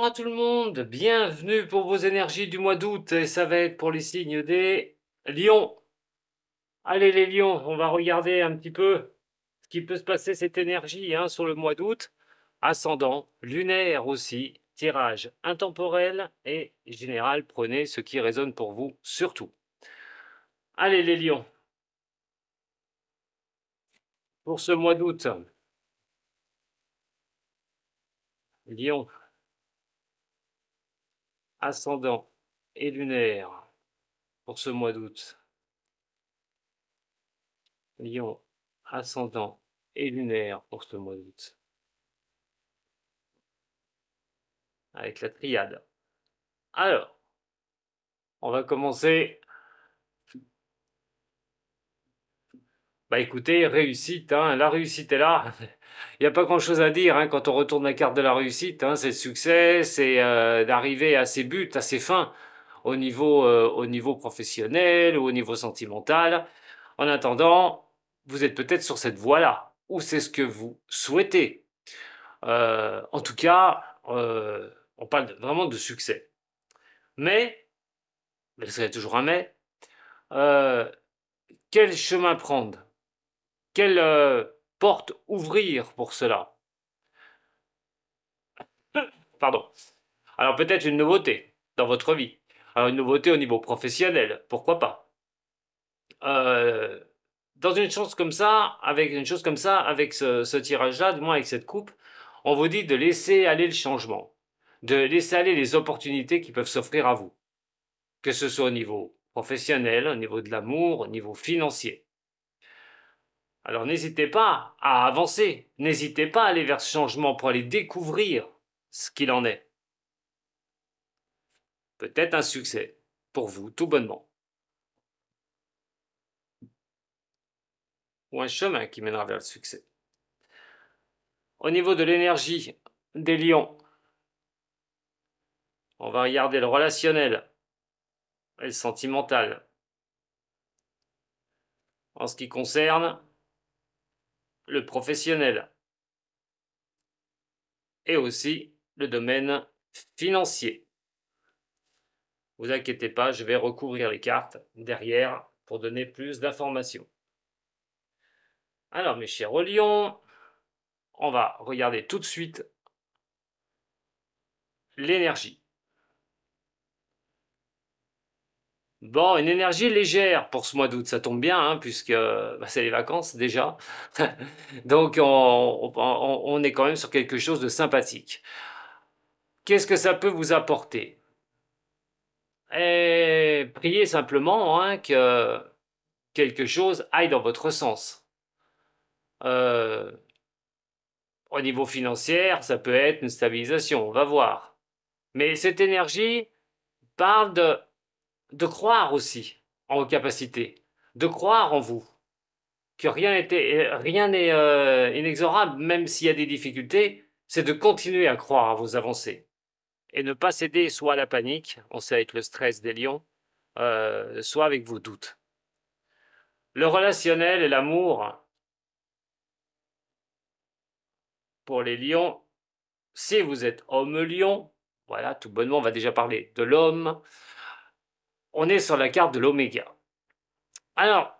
Bonjour à tout le monde, bienvenue pour vos énergies du mois d'août et ça va être pour les signes des lions. Allez les lions, on va regarder un petit peu ce qui peut se passer cette énergie sur le mois d'août. Ascendant, lunaire aussi, tirage intemporel et général, prenez ce qui résonne pour vous surtout. Allez les lions, pour ce mois d'août, lion, ascendant et lunaire pour ce mois d'août. Lion, ascendant et lunaire pour ce mois d'août. Avec la triade. Alors, on va commencer. Bah écoutez, réussite, la réussite est là. Il n'y a pas grand-chose à dire quand on retourne la carte de la réussite. C'est le succès, c'est d'arriver à ses buts, à ses fins, au niveau professionnel ou au niveau sentimental. En attendant, vous êtes peut-être sur cette voie-là, ou c'est ce que vous souhaitez. En tout cas, on parle vraiment de succès. Mais serait toujours un mais, quel chemin prendre? Quelle porte ouvrir pour cela? Pardon. Alors peut-être une nouveauté dans votre vie. Alors une nouveauté au niveau professionnel, pourquoi pas? Dans une chose comme ça, avec ce tirage-là, du moins avec cette coupe, on vous dit de laisser aller le changement, de laisser aller les opportunités qui peuvent s'offrir à vous, que ce soit au niveau professionnel, au niveau de l'amour, au niveau financier. Alors n'hésitez pas à avancer, n'hésitez pas à aller vers ce changement pour aller découvrir ce qu'il en est. Peut-être un succès pour vous, tout bonnement. Ou un chemin qui mènera vers le succès. Au niveau de l'énergie des lions, on va regarder le relationnel et le sentimental. En ce qui concerne le professionnel et aussi le domaine financier. Vous inquiétez pas, je vais recouvrir les cartes derrière pour donner plus d'informations. Alors mes chers lions, on va regarder tout de suite l'énergie. Bon, une énergie légère pour ce mois d'août, ça tombe bien, puisque c'est les vacances déjà. Donc on est quand même sur quelque chose de sympathique. Qu'est-ce que ça peut vous apporter? Priez simplement que quelque chose aille dans votre sens. Au niveau financier, ça peut être une stabilisation, on va voir. Mais cette énergie parle de croire aussi en vos capacités, de croire en vous, que rien n'est inexorable, même s'il y a des difficultés, c'est de continuer à croire à vos avancées et ne pas céder soit à la panique, on sait avec le stress des lions, soit avec vos doutes. Le relationnel et l'amour, pour les lions, si vous êtes homme-lion, voilà, tout bonnement, on va déjà parler de l'homme, on est sur la carte de l'oméga. Alors,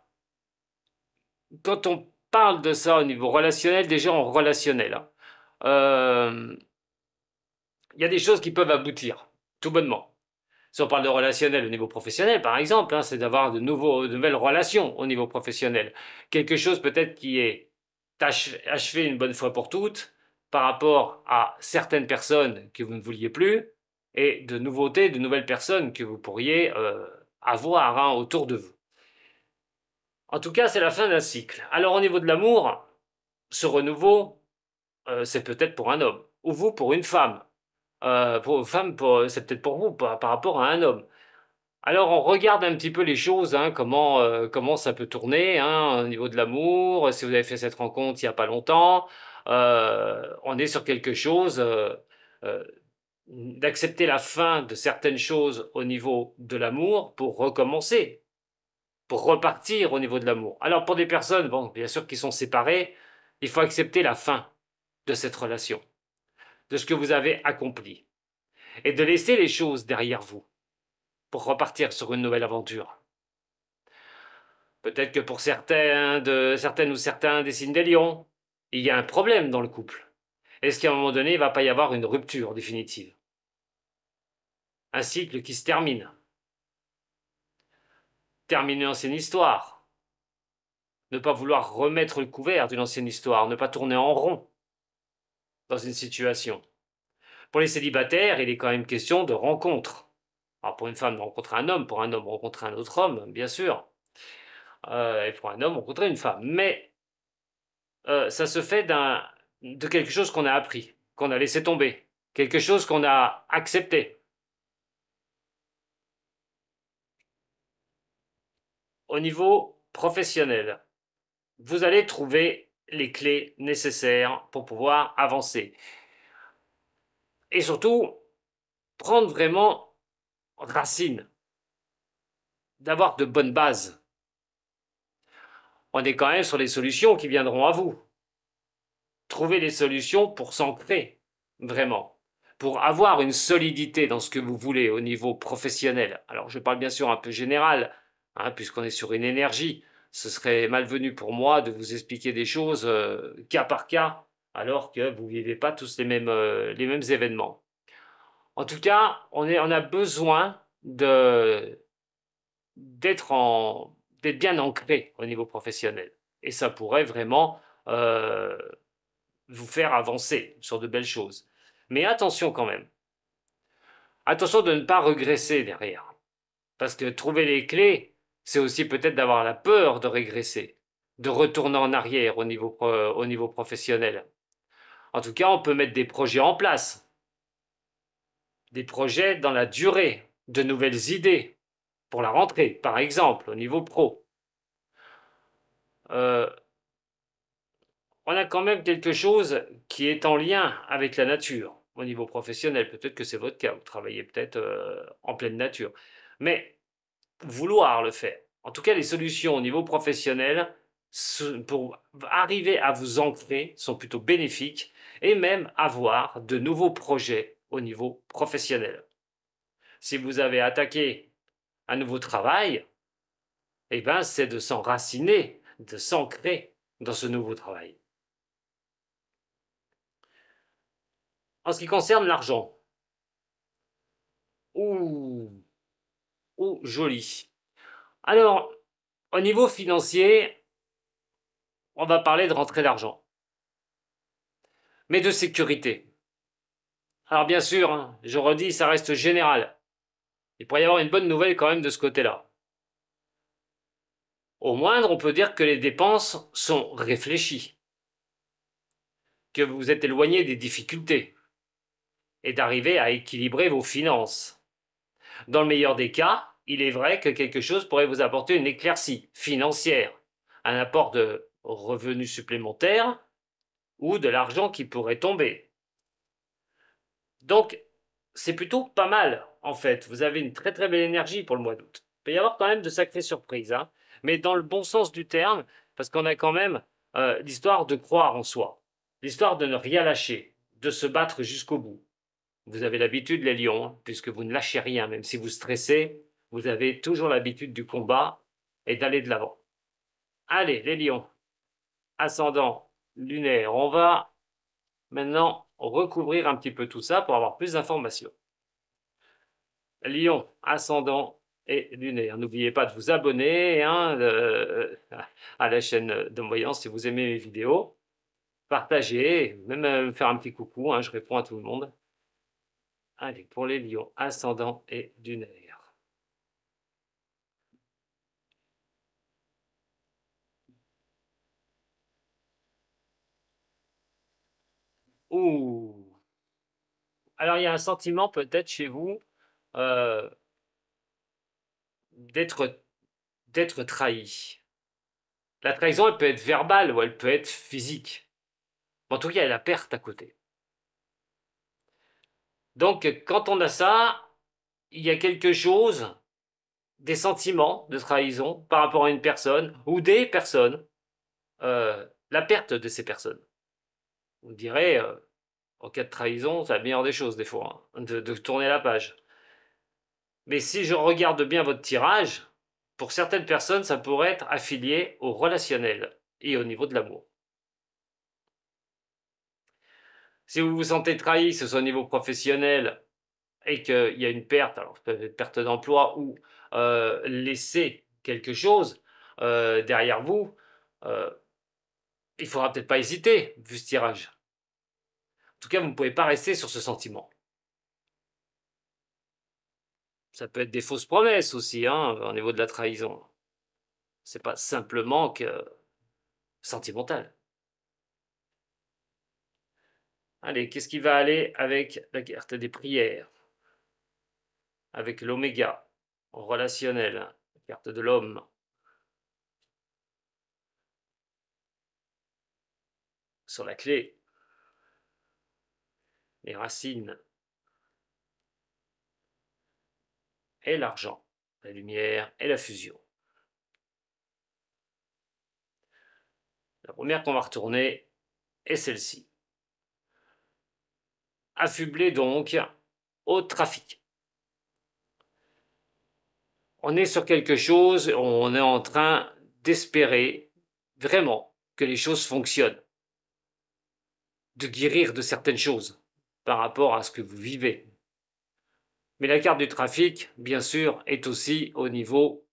quand on parle de ça au niveau relationnel, déjà en relationnel, il y a des choses qui peuvent aboutir, tout bonnement. Si on parle de relationnel au niveau professionnel, par exemple, c'est d'avoir de nouvelles relations au niveau professionnel. Quelque chose peut-être qui est achevé une bonne fois pour toutes par rapport à certaines personnes que vous ne vouliez plus et de nouveautés, de nouvelles personnes que vous pourriez avoir autour de vous. En tout cas, c'est la fin d'un cycle. Alors au niveau de l'amour, ce renouveau, c'est peut-être pour un homme, ou vous pour une femme. Pour une femme, c'est peut-être pour vous par rapport à un homme. Alors on regarde un petit peu les choses, comment ça peut tourner au niveau de l'amour, si vous avez fait cette rencontre il n'y a pas longtemps, on est sur quelque chose d'accepter la fin de certaines choses au niveau de l'amour pour recommencer, pour repartir au niveau de l'amour. Alors pour des personnes, bon, bien sûr qui sont séparées, il faut accepter la fin de cette relation, de ce que vous avez accompli. et de laisser les choses derrière vous pour repartir sur une nouvelle aventure. Peut-être que pour certaines ou certains des signes des lions, il y a un problème dans le couple. Est-ce qu'à un moment donné, il ne va pas y avoir une rupture définitive? Un cycle qui se termine. Terminer une ancienne histoire. Ne pas vouloir remettre le couvert d'une ancienne histoire, ne pas tourner en rond dans une situation. Pour les célibataires, il est quand même question de rencontre. Alors pour une femme, de rencontrer un homme, pour un homme, rencontrer un autre homme, bien sûr. Et pour un homme, rencontrer une femme. Mais ça se fait de quelque chose qu'on a appris, qu'on a laissé tomber, quelque chose qu'on a accepté. Au niveau professionnel, vous allez trouver les clés nécessaires pour pouvoir avancer. Et surtout, prendre vraiment racine, d'avoir de bonnes bases. On est quand même sur les solutions qui viendront à vous. Trouvez les solutions pour s'ancrer, vraiment, pour avoir une solidité dans ce que vous voulez au niveau professionnel. Alors je parle bien sûr un peu général, puisqu'on est sur une énergie. Ce serait malvenu pour moi de vous expliquer des choses cas par cas, alors que vous ne vivez pas tous les mêmes événements. En tout cas, on a besoin d'être bien ancré au niveau professionnel. Et ça pourrait vraiment vous faire avancer sur de belles choses. Mais attention quand même. Attention de ne pas régresser derrière. Parce que trouver les clés, c'est aussi peut-être d'avoir la peur de régresser, de retourner en arrière au niveau professionnel. En tout cas, on peut mettre des projets en place. Des projets dans la durée, de nouvelles idées, pour la rentrée, par exemple, au niveau pro. On a quand même quelque chose qui est en lien avec la nature au niveau professionnel. Peut-être que c'est votre cas, vous travaillez peut-être en pleine nature. Mais vouloir le faire. En tout cas, les solutions au niveau professionnel pour arriver à vous ancrer sont plutôt bénéfiques et même avoir de nouveaux projets au niveau professionnel. Si vous avez attaqué un nouveau travail, eh ben, c'est de s'enraciner, de s'ancrer dans ce nouveau travail. En ce qui concerne l'argent, joli. Alors, au niveau financier, on va parler de rentrée d'argent, mais de sécurité. Alors bien sûr, je redis, ça reste général. Il pourrait y avoir une bonne nouvelle quand même de ce côté-là. Au moindre, on peut dire que les dépenses sont réfléchies, que vous vous êtes éloigné des difficultés et d'arriver à équilibrer vos finances. Dans le meilleur des cas, il est vrai que quelque chose pourrait vous apporter une éclaircie financière, un apport de revenus supplémentaires ou de l'argent qui pourrait tomber. Donc, c'est plutôt pas mal, en fait. Vous avez une très très belle énergie pour le mois d'août. Il peut y avoir quand même de sacrées surprises, mais dans le bon sens du terme, parce qu'on a quand même l'histoire de croire en soi, l'histoire de ne rien lâcher, de se battre jusqu'au bout. Vous avez l'habitude, les lions, puisque vous ne lâchez rien, même si vous stressez, vous avez toujours l'habitude du combat et d'aller de l'avant. Allez, les lions, ascendant lunaire, on va maintenant recouvrir un petit peu tout ça pour avoir plus d'informations. Lion, ascendant et lunaire. N'oubliez pas de vous abonner à la chaîne de voyance si vous aimez mes vidéos. Partagez, même me faire un petit coucou, je réponds à tout le monde. Allez, pour les lions, ascendant et lunaire. Ouh. Alors, il y a un sentiment peut-être chez vous d'être trahi. La trahison, elle peut être verbale ou elle peut être physique. En tout cas, il y a la perte à côté. Donc, quand on a ça, il y a quelque chose, des sentiments de trahison par rapport à une personne ou des personnes, la perte de ces personnes. On dirait, En cas de trahison, c'est la meilleure des choses des fois, hein, de tourner la page. Mais si je regarde bien votre tirage, pour certaines personnes, ça pourrait être affilié au relationnel et au niveau de l'amour. Si vous vous sentez trahi, que ce soit au niveau professionnel et qu'il y a une perte, alors peut-être perte d'emploi ou laisser quelque chose derrière vous, il ne faudra peut-être pas hésiter vu ce tirage. En tout cas, vous ne pouvez pas rester sur ce sentiment. Ça peut être des fausses promesses aussi, hein, au niveau de la trahison. C'est pas simplement que sentimental. Allez, qu'est-ce qui va aller avec la carte des prières? Avec l'oméga, relationnel, la carte de l'homme. Sur la clé, les racines et l'argent, la lumière et la fusion. La première qu'on va retourner est celle-ci. Affublé donc au trafic. On est sur quelque chose, on est en train d'espérer vraiment que les choses fonctionnent, de guérir de certaines choses par rapport à ce que vous vivez. Mais la carte du trafic, bien sûr, est aussi au niveau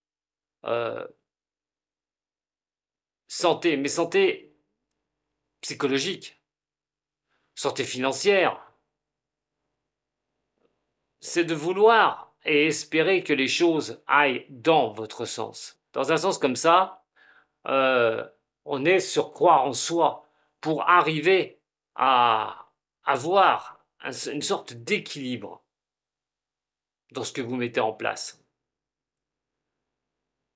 santé, mais santé psychologique, santé financière. C'est de vouloir et espérer que les choses aillent dans votre sens. Dans un sens comme ça, on est sur croire en soi pour arriver à avoir une sorte d'équilibre dans ce que vous mettez en place.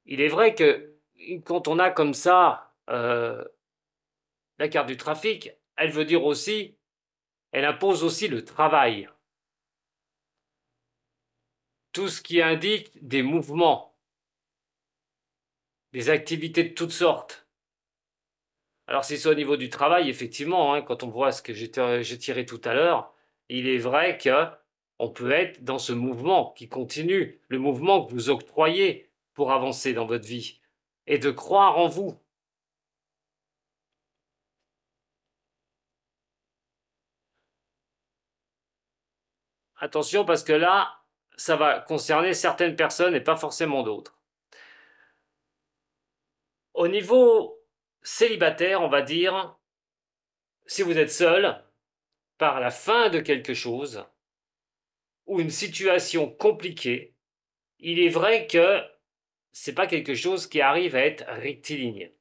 Il est vrai que quand on a comme ça la carte du trafic, elle veut dire aussi, elle impose aussi le travail. Tout ce qui indique des mouvements, des activités de toutes sortes. Alors si c'est au niveau du travail, effectivement, hein, quand on voit ce que j'ai tiré tout à l'heure, il est vrai qu'on peut être dans ce mouvement qui continue, le mouvement que vous octroyez pour avancer dans votre vie, et de croire en vous. Attention parce que là, ça va concerner certaines personnes et pas forcément d'autres. Au niveau célibataire, on va dire, si vous êtes seul, par la fin de quelque chose, ou une situation compliquée, il est vrai que c'est pas quelque chose qui arrive à être rectiligne.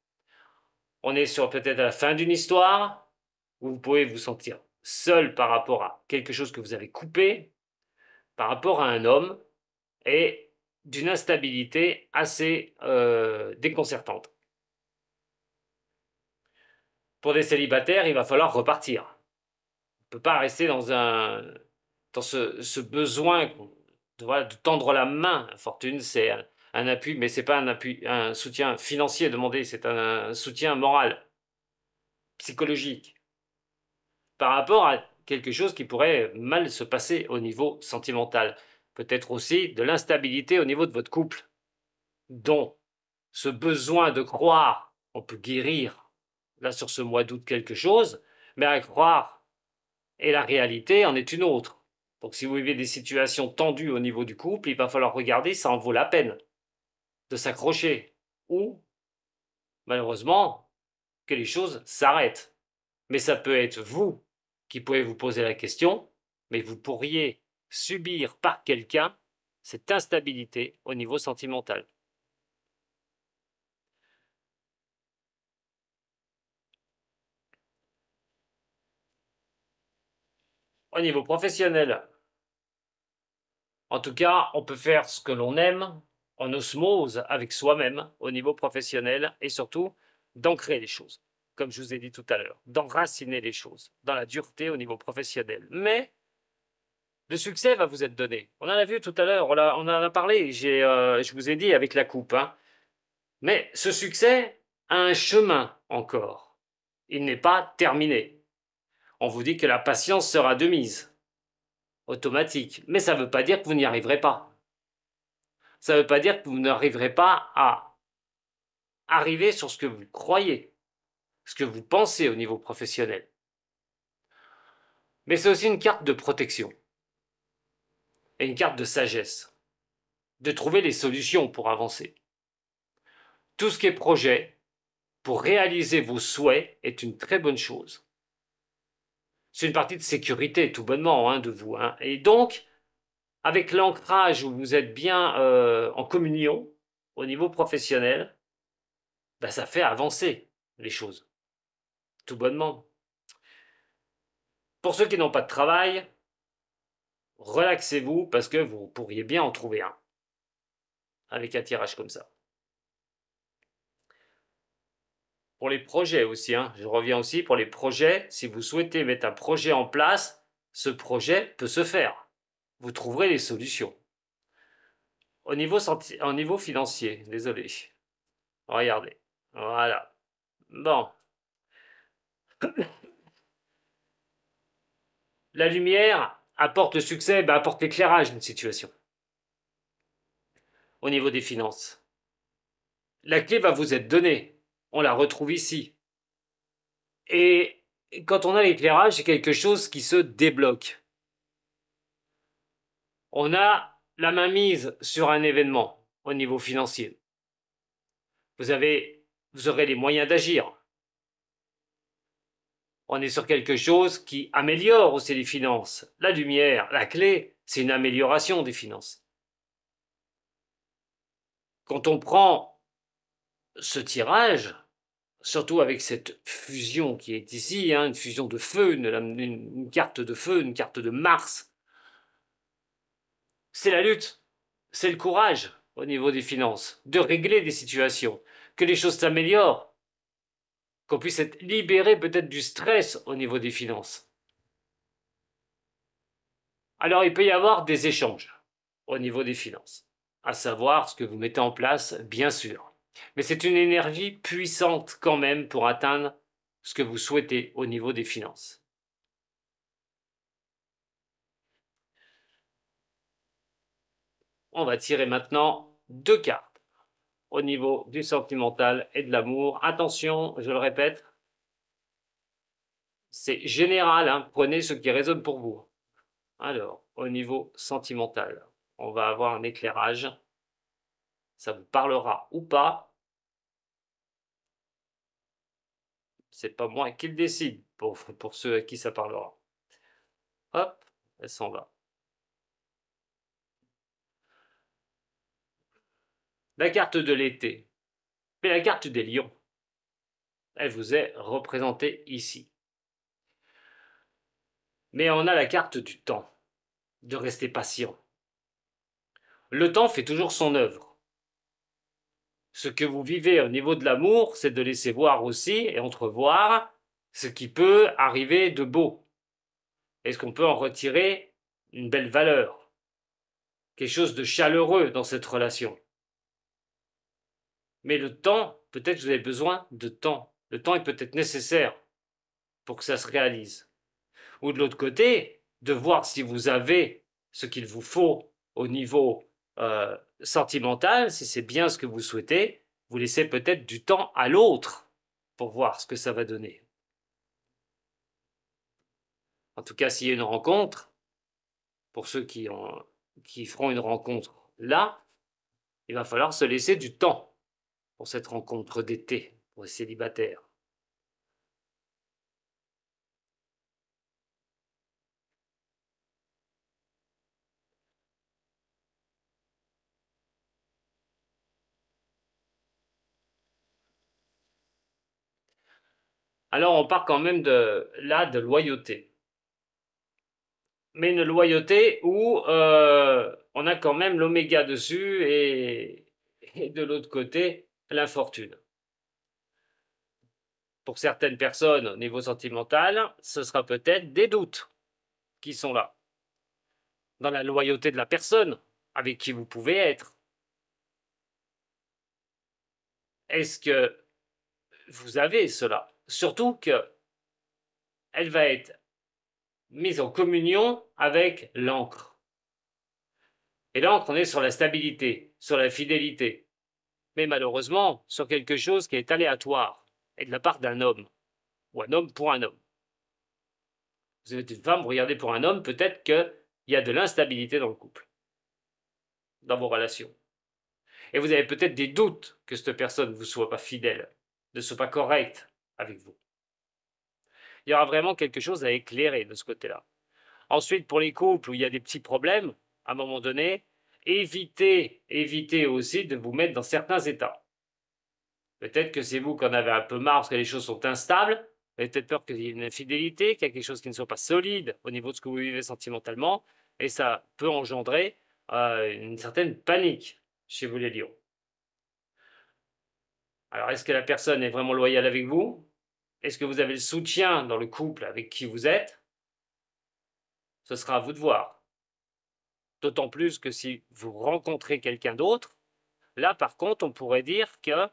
On est sur peut-être à la fin d'une histoire, où vous pouvez vous sentir seul par rapport à quelque chose que vous avez coupé, par rapport à un homme, et d'une instabilité assez déconcertante. Pour des célibataires, il va falloir repartir. On ne peut pas rester dans ce besoin de tendre la main. La fortune, c'est un appui, mais ce n'est pas un soutien financier demandé, c'est un soutien moral, psychologique, par rapport à quelque chose qui pourrait mal se passer au niveau sentimental. Peut-être aussi de l'instabilité au niveau de votre couple, dont ce besoin de croire on peut guérir, là sur ce mois d'août, quelque chose, mais à croire, et la réalité en est une autre. Donc si vous vivez des situations tendues au niveau du couple, il va falloir regarder si ça en vaut la peine de s'accrocher, ou malheureusement que les choses s'arrêtent. Mais ça peut être vous qui pouvez vous poser la question, mais vous pourriez subir par quelqu'un cette instabilité au niveau sentimental. Au niveau professionnel, en tout cas, on peut faire ce que l'on aime en osmose avec soi-même au niveau professionnel et surtout d'ancrer les choses, comme je vous ai dit tout à l'heure, d'enraciner les choses dans la dureté au niveau professionnel. Mais le succès va vous être donné. On en a vu tout à l'heure, on en a parlé, je vous ai dit avec la coupe. Hein. Mais ce succès a un chemin encore. Il n'est pas terminé. on vous dit que la patience sera de mise, automatique. Mais ça ne veut pas dire que vous n'y arriverez pas. Ça ne veut pas dire que vous n'arriverez pas à arriver sur ce que vous croyez, ce que vous pensez au niveau professionnel. Mais c'est aussi une carte de protection et une carte de sagesse, de trouver les solutions pour avancer. Tout ce qui est projet, pour réaliser vos souhaits, est une très bonne chose. C'est une partie de sécurité, tout bonnement, de vous. Et donc, avec l'ancrage où vous êtes bien en communion, au niveau professionnel, ça fait avancer les choses, tout bonnement. Pour ceux qui n'ont pas de travail, relaxez-vous parce que vous pourriez bien en trouver un, avec un tirage comme ça. Pour les projets aussi, je reviens aussi pour les projets, si vous souhaitez mettre un projet en place, ce projet peut se faire. Vous trouverez les solutions. Au niveau financier, désolé. Regardez. Voilà. Bon. La lumière apporte le succès, apporte l'éclairage d'une situation. Au niveau des finances. La clé va vous être donnée. On la retrouve ici. Et quand on a l'éclairage, c'est quelque chose qui se débloque. On a la main mise sur un événement au niveau financier. Vous aurez les moyens d'agir. On est sur quelque chose qui améliore aussi les finances. La lumière, la clé, c'est une amélioration des finances. Quand on prend ce tirage, surtout avec cette fusion qui est ici, une fusion de feu, une carte de feu, une carte de Mars, c'est la lutte, c'est le courage au niveau des finances, de régler des situations, que les choses s'améliorent, qu'on puisse être libéré peut-être du stress au niveau des finances. Alors il peut y avoir des échanges au niveau des finances, à savoir ce que vous mettez en place, bien sûr. Mais c'est une énergie puissante quand même pour atteindre ce que vous souhaitez au niveau des finances. On va tirer maintenant 2 cartes au niveau du sentimental et de l'amour. Attention, je le répète, c'est général, prenez ce qui résonne pour vous. Alors, au niveau sentimental, on va avoir un éclairage. Ça vous parlera ou pas. C'est pas moi qui le décide pour ceux à qui ça parlera. Hop, elle s'en va. La carte de l'été. Mais la carte des lions. Elle vous est représentée ici. Mais on a la carte du temps, de rester patient. Le temps fait toujours son œuvre. Ce que vous vivez au niveau de l'amour, c'est de laisser voir aussi et entrevoir ce qui peut arriver de beau. Est-ce qu'on peut en retirer une belle valeur? Quelque chose de chaleureux dans cette relation. Mais le temps, peut-être que vous avez besoin de temps. Le temps est peut-être nécessaire pour que ça se réalise. Ou de l'autre côté, de voir si vous avez ce qu'il vous faut au niveau sentimental, si c'est bien ce que vous souhaitez, vous laissez peut-être du temps à l'autre pour voir ce que ça va donner. En tout cas, s'il y a une rencontre, pour ceux qui feront une rencontre là, il va falloir se laisser du temps pour cette rencontre d'été, pour les célibataires. Alors on part quand même de loyauté. Mais une loyauté où on a quand même l'oméga dessus et de l'autre côté, l'infortune. Pour certaines personnes, au niveau sentimental, ce sera peut-être des doutes qui sont là. Dans la loyauté de la personne avec qui vous pouvez être. Est-ce que vous avez cela? Surtout que elle va être mise en communion avec l'encre. Et l'encre, on est sur la stabilité, sur la fidélité. Mais malheureusement, sur quelque chose qui est aléatoire, et de la part d'un homme, ou un homme pour un homme. Vous êtes une femme, vous regardez pour un homme, peut-être qu'il y a de l'instabilité dans le couple, dans vos relations. Et vous avez peut-être des doutes que cette personne ne vous soit pas fidèle, ne soit pas correcte avec vous. Il y aura vraiment quelque chose à éclairer de ce côté-là. Ensuite, pour les couples où il y a des petits problèmes, à un moment donné, évitez aussi de vous mettre dans certains états. Peut-être que c'est vous qui en avez un peu marre parce que les choses sont instables, vous avez peut-être peur qu'il y ait une infidélité, qu'il y ait quelque chose qui ne soit pas solide au niveau de ce que vous vivez sentimentalement, et ça peut engendrer une certaine panique chez vous les lions. Alors, est-ce que la personne est vraiment loyale avec vous? Est-ce que vous avez le soutien dans le couple avec qui vous êtes? Ce sera à vous de voir. D'autant plus que si vous rencontrez quelqu'un d'autre, là, par contre, on pourrait dire que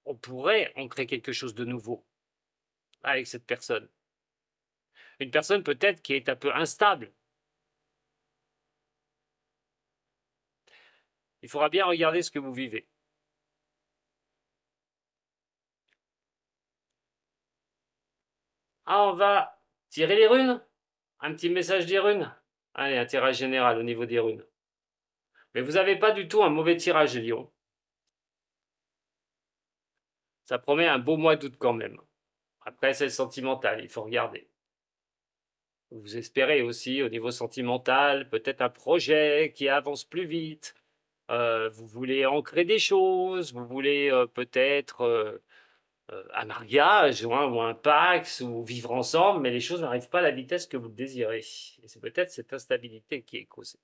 on pourrait ancrer quelque chose de nouveau avec cette personne. Une personne peut-être qui est un peu instable. Il faudra bien regarder ce que vous vivez. Ah, on va tirer les runes? Un petit message des runes? Allez, un tirage général au niveau des runes. Mais vous n'avez pas du tout un mauvais tirage, Lyon. Ça promet un beau mois d'août quand même. Après, c'est le sentimental, il faut regarder. Vous espérez aussi au niveau sentimental, peut-être un projet qui avance plus vite. Vous voulez ancrer des choses, vous voulez peut-être un mariage ou un pax ou vivre ensemble, mais les choses n'arrivent pas à la vitesse que vous le désirez. Et c'est peut-être cette instabilité qui est causée.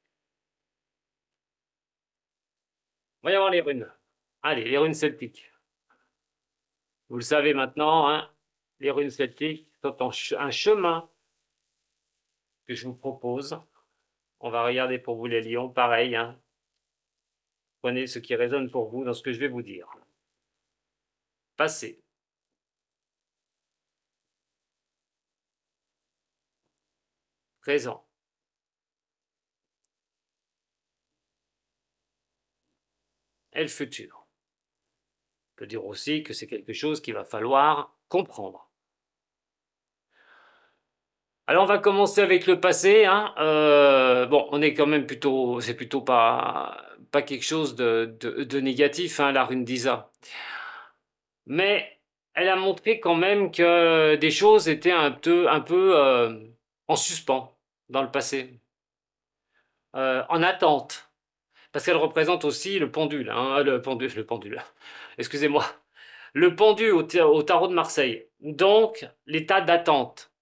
Voyons voir les runes. Allez, les runes celtiques. Vous le savez maintenant, hein, les runes celtiques sont un chemin que je vous propose. On va regarder pour vous les lions, pareil. Hein. Prenez ce qui résonne pour vous dans ce que je vais vous dire. Passé. Présent. Et le futur. On peut dire aussi que c'est quelque chose qu'il va falloir comprendre. Alors on va commencer avec le passé. Hein. Bon, on est quand même plutôt, c'est plutôt pas quelque chose de négatif, hein, la rune d'Isa. Mais elle a montré quand même que des choses étaient un peu en suspens dans le passé, en attente. Parce qu'elle représente aussi le pendule, hein, le pendule, excusez-moi, le pendu au tarot de Marseille. Donc, l'état d'attente.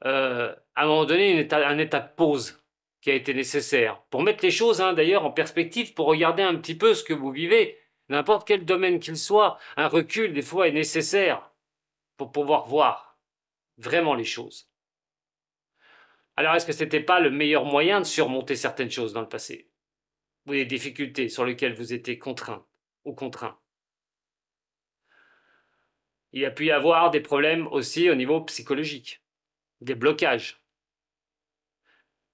À un moment donné, un état de pause qui a été nécessaire. Pour mettre les choses, hein, d'ailleurs, en perspective, pour regarder un petit peu ce que vous vivez, n'importe quel domaine qu'il soit, un recul, des fois, est nécessaire pour pouvoir voir vraiment les choses. Alors, est-ce que ce n'était pas le meilleur moyen de surmonter certaines choses dans le passé? Ou des difficultés sur lesquelles vous étiez contraint ou contraint? Il y a pu y avoir des problèmes aussi au niveau psychologique, des blocages.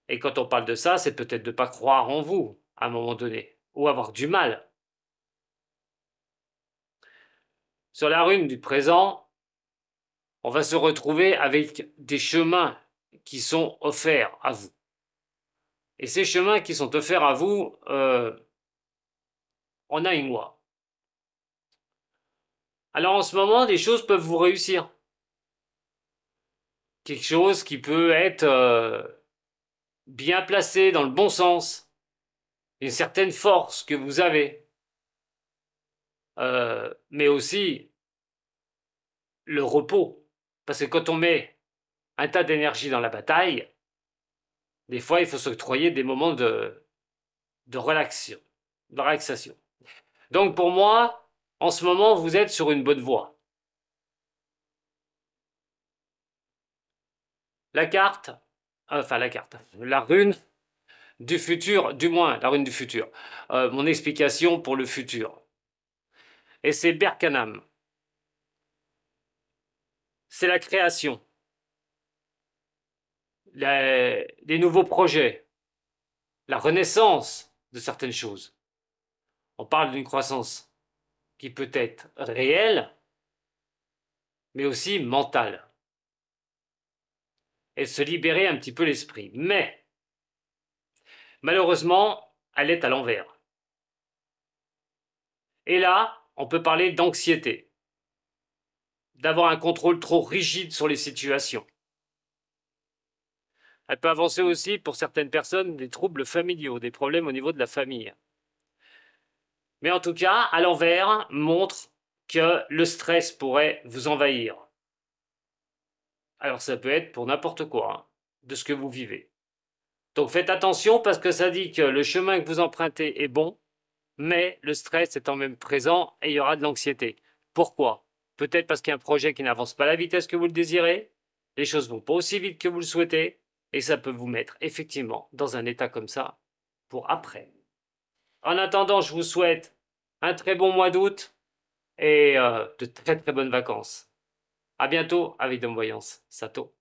Et quand on parle de ça, c'est peut-être de ne pas croire en vous à un moment donné, ou avoir du mal. Sur la rune du présent, on va se retrouver avec des chemins qui sont offerts à vous. Et ces chemins qui sont offerts à vous, on a une loi. Alors en ce moment, des choses peuvent vous réussir. Quelque chose qui peut être bien placé dans le bon sens, une certaine force que vous avez, mais aussi le repos. Parce que quand on met un tas d'énergie dans la bataille, des fois il faut s'octroyer des moments de relaxation. Donc pour moi, en ce moment, vous êtes sur une bonne voie. La rune du futur, du moins la rune du futur, mon explication pour le futur. Et c'est Berkanam. C'est la création. des nouveaux projets, la renaissance de certaines choses. On parle d'une croissance qui peut être réelle, mais aussi mentale. Et se libérer un petit peu l'esprit. Mais, malheureusement, elle est à l'envers. Et là, on peut parler d'anxiété, d'avoir un contrôle trop rigide sur les situations. Elle peut avancer aussi, pour certaines personnes, des troubles familiaux, des problèmes au niveau de la famille. Mais en tout cas, à l'envers, montre que le stress pourrait vous envahir. Alors ça peut être pour n'importe quoi, hein, de ce que vous vivez. Donc faites attention parce que ça dit que le chemin que vous empruntez est bon, mais le stress étant même présent et il y aura de l'anxiété. Pourquoi? Peut-être parce qu'il y a un projet qui n'avance pas à la vitesse que vous le désirez, les choses vont pas aussi vite que vous le souhaitez, et ça peut vous mettre effectivement dans un état comme ça pour après. En attendant, je vous souhaite un très bon mois d'août et de très très bonnes vacances. À bientôt avec Dom Voyance. Sato.